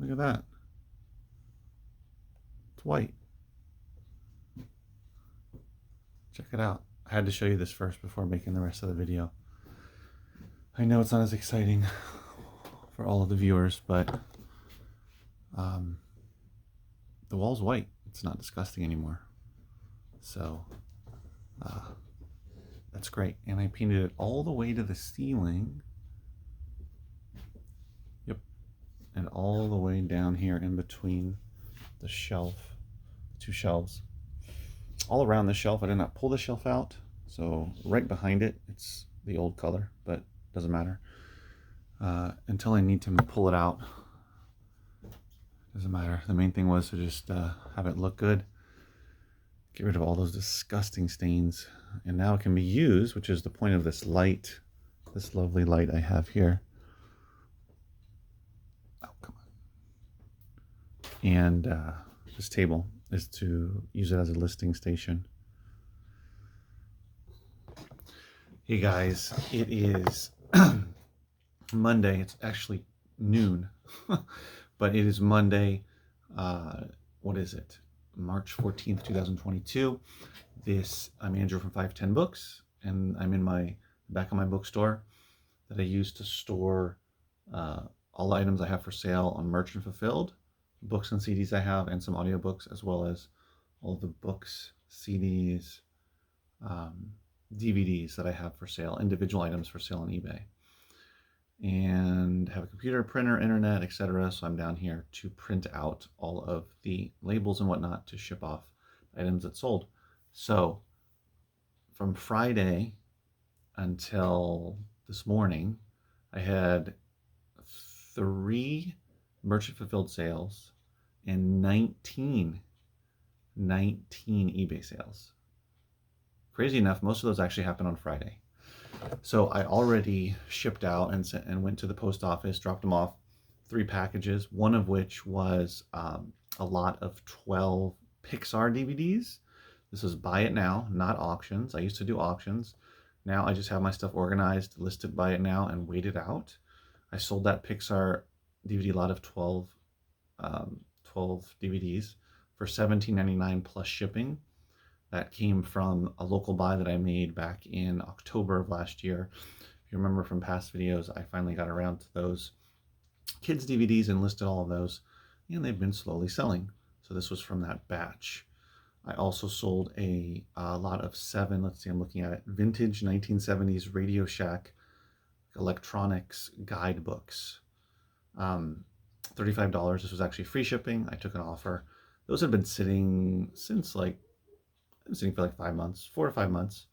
Look at that. It's white. Check it out. I had to show you this first before making the rest of the video. I know it's not as exciting for all of the viewers, but the wall's white. It's not disgusting anymore. So that's great. And I painted it all the way to the ceiling. Yep. And all the way down here in between the shelf, two shelves. All around the shelf. I did not pull the shelf out. So right behind it, it's the old color, but doesn't matter. Until I need to pull it out, doesn't matter. The main thing was to just have it look good, get rid of all those disgusting stains, and now it can be used, which is the point of this light, this lovely light I have here. Oh, come on. And this table is to use it as a listing station. Hey guys, it is Monday. It's actually noon, but it is Monday. What is it? March 14th, 2022. I'm Andrew from 510 Books, and I'm in the back of my bookstore that I use to store all the items I have for sale on Merchant Fulfilled, books and CDs I have, and some audiobooks, as well as all the books, CDs, DVDs that I have for sale, individual items for sale on eBay. And have a computer, printer, internet, etc. So I'm down here to print out all of the labels and whatnot to ship off items that sold. So from Friday until this morning, I had 3 Merchant Fulfilled sales and 19 eBay sales. Crazy enough, most of those actually happened on Friday. So I already shipped out and went to the post office, dropped them off 3 packages, one of which was a lot of 12 Pixar DVDs. This is buy it now, not auctions. I used to do auctions. Now I just have my stuff organized, listed buy it now, and wait it out. I sold that Pixar DVD lot of 12 DVDs for $17.99 plus shipping. That came from a local buy that I made back in October of last year. If you remember from past videos, I finally got around to those kids DVDs and listed all of those, and they've been slowly selling. So this was from that batch. I also sold a lot of 7, let's see, I'm looking at it, vintage 1970s Radio Shack electronics guidebooks. $35. This was actually free shipping. I took an offer. Those had been sitting since for like 5 months, 4 to 5 months.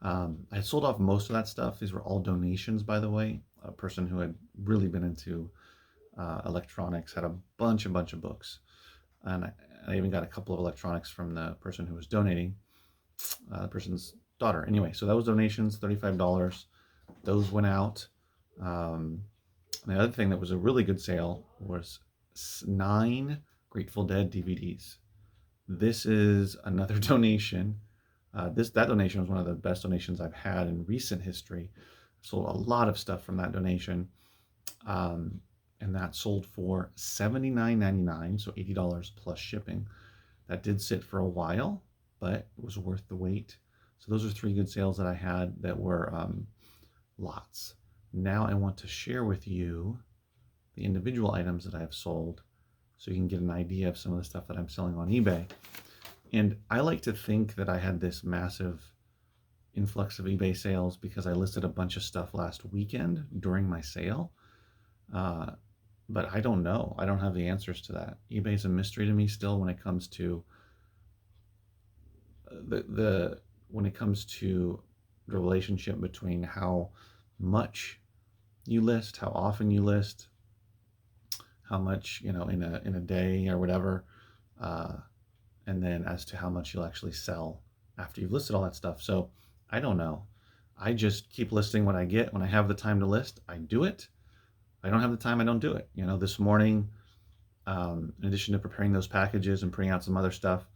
I had sold off most of that stuff. These were all donations, by the way. A person who had really been into electronics had a bunch of books. And I even got a couple of electronics from the person who was donating, the person's daughter. Anyway, so that was donations, $35. Those went out. The other thing that was a really good sale was 9 Grateful Dead DVDs. This is another donation. That donation was one of the best donations I've had in recent history. Sold a lot of stuff from that donation. And that sold for $79.99, so $80 plus shipping. That did sit for a while, but it was worth the wait. So those are 3 good sales that I had that were lots. Now I want to share with you the individual items that I have sold, so you can get an idea of some of the stuff that I'm selling on eBay. And I like to think that I had this massive influx of eBay sales because I listed a bunch of stuff last weekend during my sale. But I don't know. I don't have the answers to that. eBay is a mystery to me still when it comes to the relationship between how much you list, how often you list, how much, in a day or whatever, and then as to how much you'll actually sell after you've listed all that stuff. So I don't know. I just keep listing what I get. When I have the time to list, I do it. If I don't have the time, I don't do it. This morning, in addition to preparing those packages and printing out some other stuff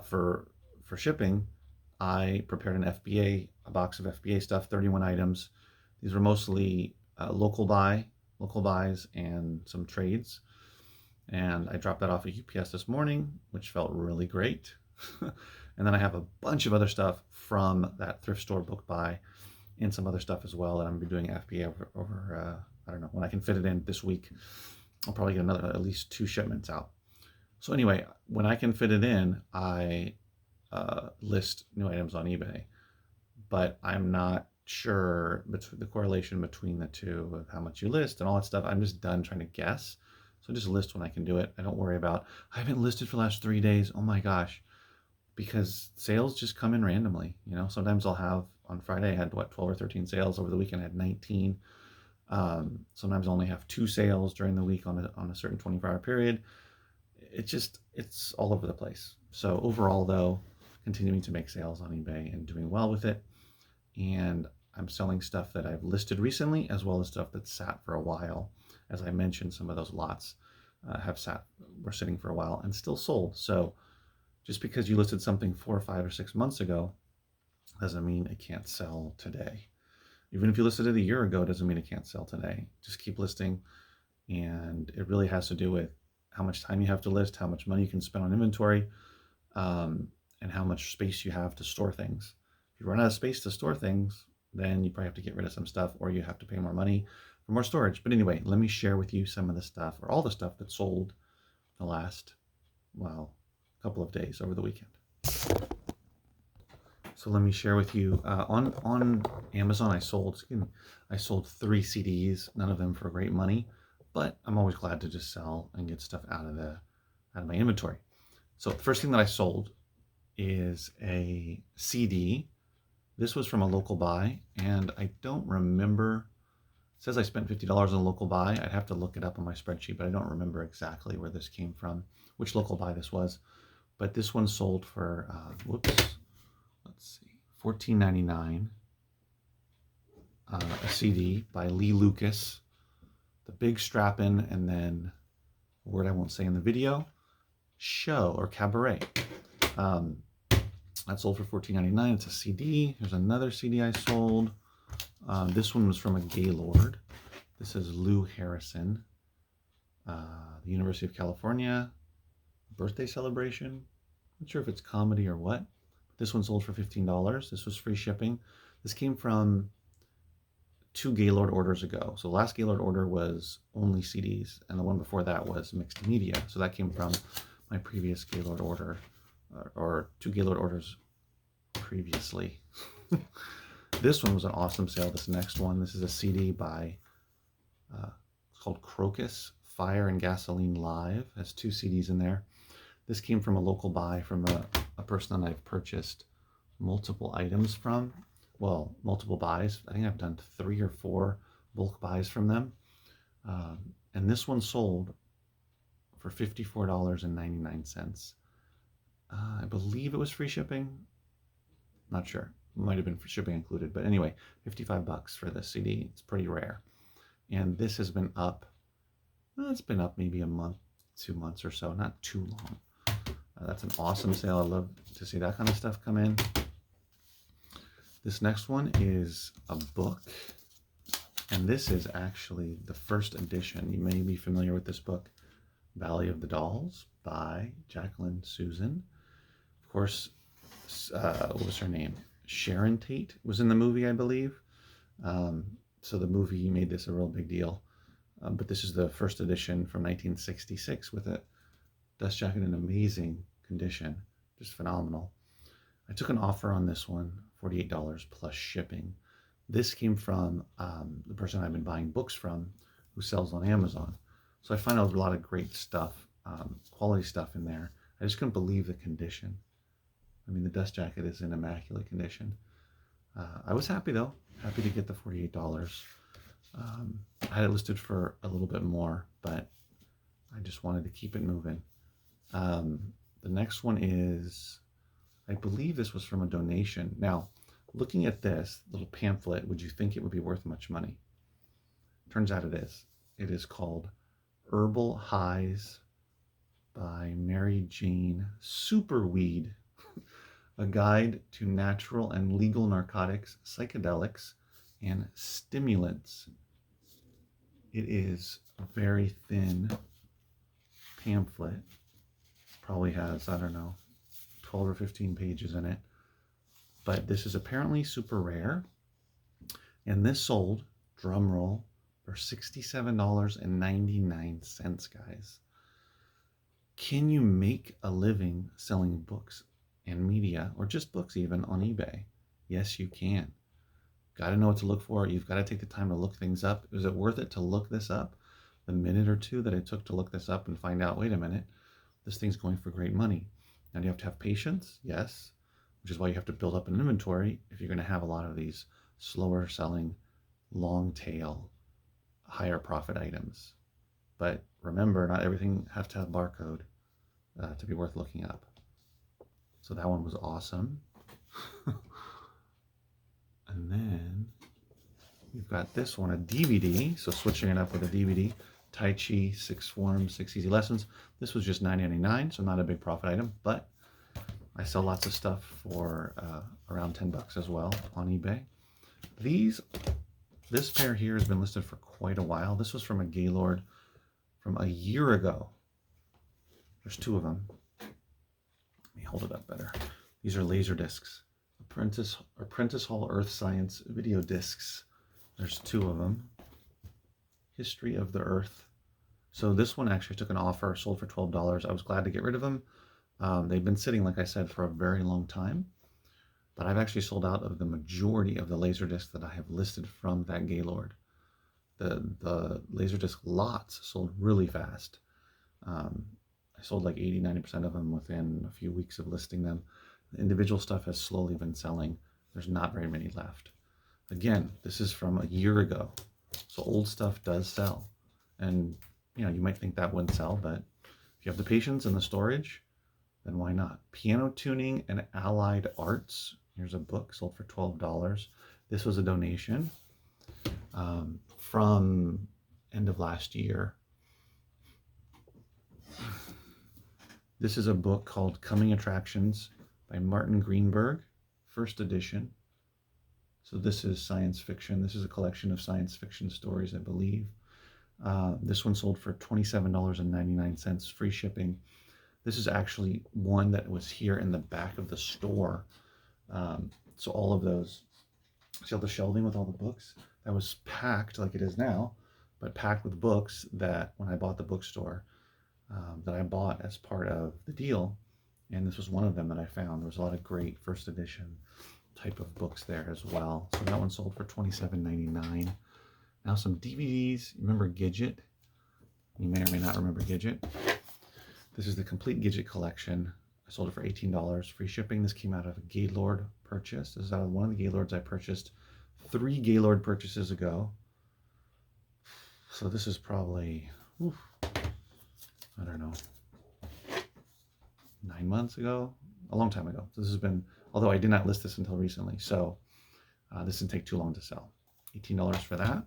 for shipping, I prepared a box of FBA stuff, 31 items. These were mostly local buys and some trades. And I dropped that off at UPS this morning, which felt really great. And then I have a bunch of other stuff from that thrift store book buy and some other stuff as well. And I'm going to be doing FBA over I don't know, when I can fit it in this week. I'll probably get another at least 2 shipments out. So anyway, when I can fit it in, I list new items on eBay. But I'm not sure between the correlation between the two of how much you list and all that stuff. I'm just done trying to guess. So just list when I can do it. I don't worry about, I haven't listed for the last 3 days. Oh my gosh. Because sales just come in randomly. You know, sometimes I'll have, on Friday I had 12 or 13 sales. Over the weekend I had 19. Sometimes I only have 2 sales during the week on a certain 24-hour period. It's all over the place. So overall though, continuing to make sales on eBay and doing well with it. And I'm selling stuff that I've listed recently, as well as stuff that's sat for a while. As I mentioned, some of those lots were sitting for a while and still sold. So just because you listed something 4 or 5 or 6 months ago doesn't mean it can't sell today. Even if you listed it a year ago, doesn't mean it can't sell today. Just keep listing. And it really has to do with how much time you have to list, how much money you can spend on inventory, and how much space you have to store things. If you run out of space to store things, then you probably have to get rid of some stuff, or you have to pay more money for more storage. But anyway, let me share with you some of the stuff, or all the stuff that sold the last, well, couple of days over the weekend. So let me share with you, on Amazon, I sold 3 CDs, none of them for great money, but I'm always glad to just sell and get stuff out of my inventory. So the first thing that I sold is a CD. This was from a local buy, and I don't remember. It says I spent $50 on a local buy. I'd have to look it up on my spreadsheet, but I don't remember exactly where this came from, which local buy this was. But this one sold for, let's see, $14.99. A CD by Lee Lucas, the big strap-in, and then a word I won't say in the video, show or cabaret. That sold for $14.99. It's a CD. Here's another CD I sold. This one was from a Gaylord. This is Lou Harrison, the University of California birthday celebration. Not sure if it's comedy or what. This one sold for $15. This was free shipping. This came from 2 Gaylord orders ago. So the last Gaylord order was only CDs, and the one before that was mixed media. So that came from my previous Gaylord order, or 2 Gaylord orders previously. This one was an awesome sale. This next one, this is a CD by, it's called Crocus, Fire and Gasoline Live. It has 2 CDs in there. This came from a local buy from a person that I've purchased multiple items from. Well, multiple buys. I think I've done 3 or 4 bulk buys from them. And this one sold for $54.99. I believe it was free shipping. Not sure. It might have been for shipping included. But anyway, $55 for this CD. It's pretty rare. And this has been up. Well, it's been up maybe a month, 2 months or so. Not too long. That's an awesome sale. I love to see that kind of stuff come in. This next one is a book, and this is actually the first edition. You may be familiar with this book, Valley of the Dolls by Jacqueline Susan. Of course, what was her name? Sharon Tate was in the movie, I believe. So the movie made this a real big deal. But this is the first edition from 1966 with a dust jacket in amazing condition, just phenomenal. I took an offer on this one, $48 plus shipping. This came from the person I've been buying books from, who sells on Amazon. So I find a lot of great stuff, quality stuff in there. I just couldn't believe the condition. I mean, the dust jacket is in immaculate condition. I was happy though, happy to get the $48. I had it listed for a little bit more, but I just wanted to keep it moving. The next one is, I believe this was from a donation. Now, looking at this little pamphlet, would you think it would be worth much money? Turns out it is. It is called Herbal Highs by Mary Jane Superweed, a guide to natural and legal narcotics, psychedelics, and stimulants. It is a very thin pamphlet. Probably has, I don't know, 12 or 15 pages in it. But this is apparently super rare. And this sold, drum roll, for $67.99, guys. Can you make a living selling books and media, or just books even, on eBay? Yes, you can. Got to know what to look for. You've got to take the time to look things up. Is it worth it to look this up? The minute or two that it took to look this up and find out, wait a minute, this thing's going for great money. Now, do you have to have patience? Yes, which is why you have to build up an inventory if you're going to have a lot of these slower selling, long tail, higher profit items. But remember, not everything has to have barcode to be worth looking up. So that one was awesome. And then we've got this one, a DVD. So switching it up with a DVD, Tai Chi, 6 Forms, 6 Easy Lessons. This was just $9.99, so not a big profit item, but I sell lots of stuff for around $10 as well on eBay. This pair here has been listed for quite a while. This was from a Gaylord from a year ago. There's 2 of them. Let me hold it up better. These are laser discs. Apprentice Hall Earth Science video discs. There's 2 of them. History of the Earth. So this one actually took an offer, sold for $12. I was glad to get rid of them. They've been sitting, like I said, for a very long time. But I've actually sold out of the majority of the laser discs that I have listed from that Gaylord. The laser disc lots sold really fast. I sold like 80-90% of them within a few weeks of listing them. The individual stuff has slowly been selling. There's not very many left. Again, this is from a year ago. So old stuff does sell. And you know, you might think that wouldn't sell, but if you have the patience and the storage, then why not? Piano Tuning and Allied Arts. Here's a book sold for $12. This was a donation from end of last year. This is a book called Coming Attractions by Martin Greenberg, first edition. So this is science fiction. This is a collection of science fiction stories, I believe. This one sold for $27.99, free shipping. This is actually one that was here in the back of the store. So all of those, see all the shelving with all the books? That was packed like it is now, but packed with books that when I bought the bookstore, that I bought as part of the deal. And this was one of them that I found. There was a lot of great first edition type of books there as well. So that one sold for $27.99. Now some DVDs. Remember Gidget? You may or may not remember Gidget. This is the complete Gidget collection. I sold it for $18, free shipping. This came out of a Gaylord purchase. This is out of one of the Gaylords I purchased 3 Gaylord purchases ago. So this is probably, I don't know, 9 months ago, a long time ago. This has been, although I did not list this until recently, so this didn't take too long to sell. $18 for that.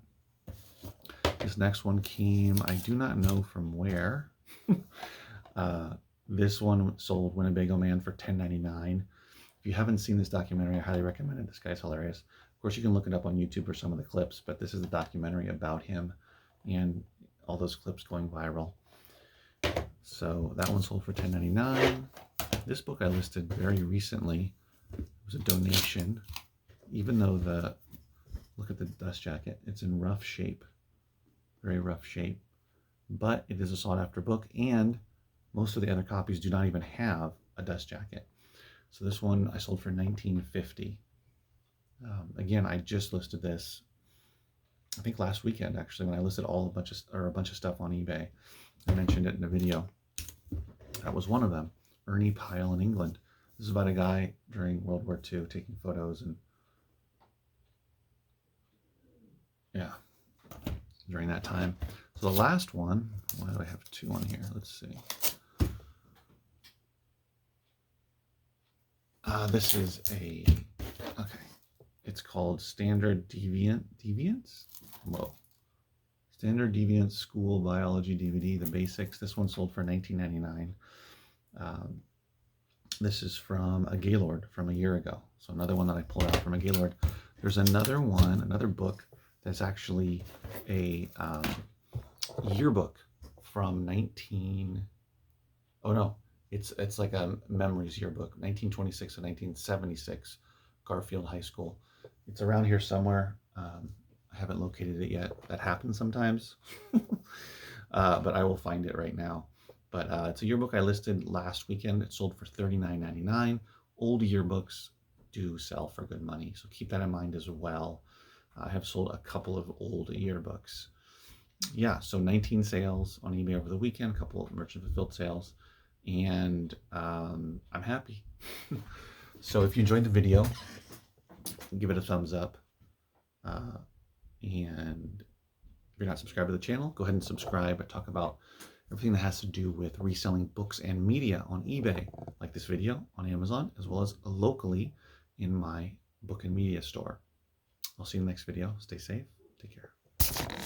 This next one came, I do not know from where. This one sold Winnebago Man for $10.99. If you haven't seen this documentary, I highly recommend it. This guy's hilarious. Of course, you can look it up on YouTube or some of the clips, but this is the documentary about him and all those clips going viral. So that one sold for $10.99. This book I listed very recently. It was a donation, even though look at the dust jacket. It's in rough shape, very rough shape, but it is a sought after book, and most of the other copies do not even have a dust jacket. So this one I sold for $19.50. Again, I just listed this, I think last weekend actually, when I listed a bunch of stuff on eBay. I mentioned it in a video. That was one of them. Ernie Pyle in England. This is about a guy during World War II taking photos, and yeah, during that time. So the last one, why do I have 2 on here? Let's see. This is okay. It's called Standard Deviance? Whoa. Standard Deviance School Biology DVD, the basics. This one sold for $19.99. This is from a Gaylord from a year ago. So another one that I pulled out from a Gaylord. There's another book that's actually a yearbook from 19, Oh no, it's like a memories yearbook, 1926 to 1976, Garfield High School. It's around here somewhere. I haven't located it yet. That happens sometimes, but I will find it right now. But it's a yearbook I listed last weekend. It sold for $39.99. Old yearbooks do sell for good money, so keep that in mind as well. I have sold a couple of old yearbooks. Yeah, so 19 sales on eBay over the weekend, a couple of merchant fulfilled sales, and I'm happy. So if you enjoyed the video, give it a thumbs up. Uh, and if you're not subscribed to the channel, go ahead and subscribe. I talk about everything that has to do with reselling books and media on eBay, like this video on Amazon, as well as locally in my book and media store. I'll see you in the next video. Stay safe. Take care.